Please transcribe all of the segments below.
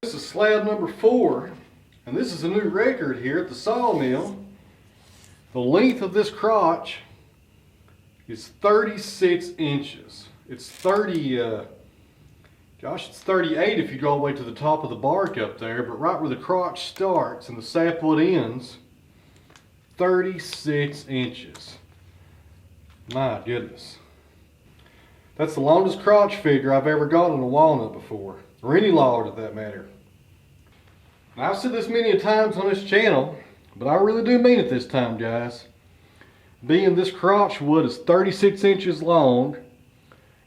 This is slab number 4, and this is a new record here at the sawmill. The length of this crotch is 36 inches. It's 38 if you go all the way to the top of the bark up there, but right where the crotch starts and the sapwood ends, 36 inches. My goodness. That's the longest crotch figure I've ever got on a walnut before, or any log for that matter. Now, I've said this many a times on this channel, but I really do mean it this time, guys. Being this crotch wood is 36 inches long,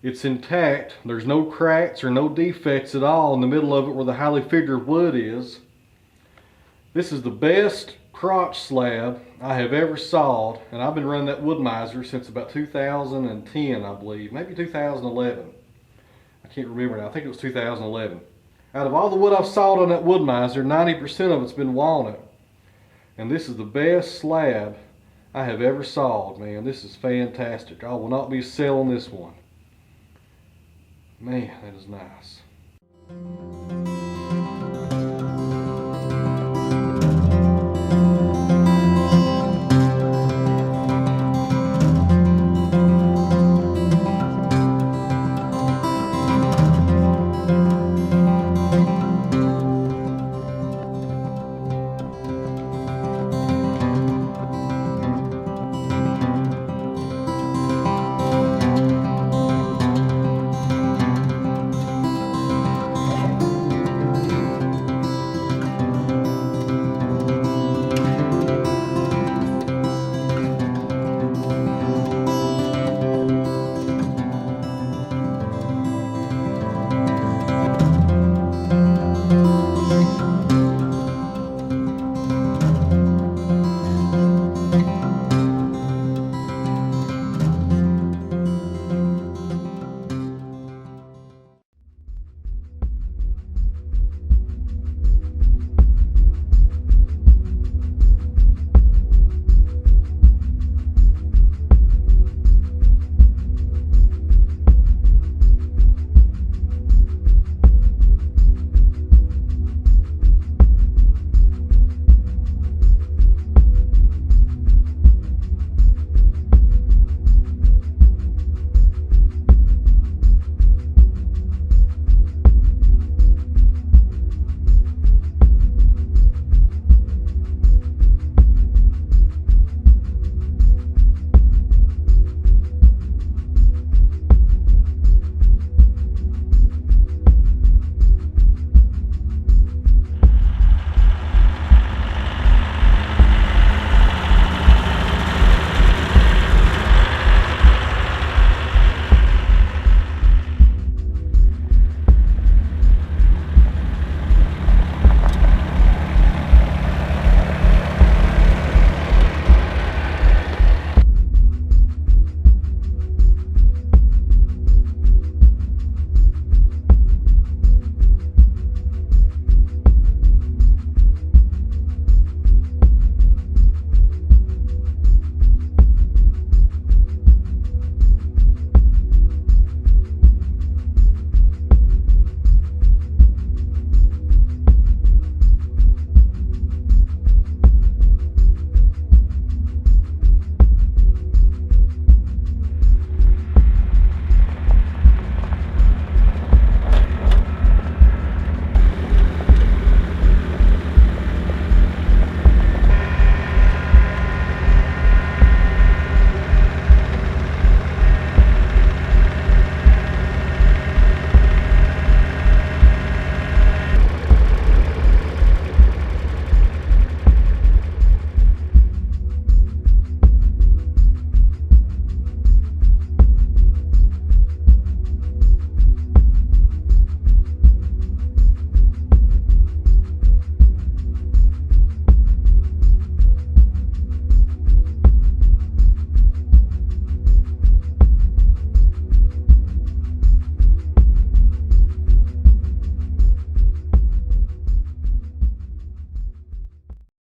it's intact, there's no cracks or no defects at all in the middle of it where the highly figured wood is. This is the best crotch slab I have ever sawed, and I've been running that Wood-Mizer since about 2010, I believe, maybe 2011. I can't remember now, I think it was 2011. Out of all the wood I've sawed on that Wood-Mizer, 90% of it's been walnut. And this is the best slab I have ever sawed, man. This is fantastic. I will not be selling this one. Man, that is nice.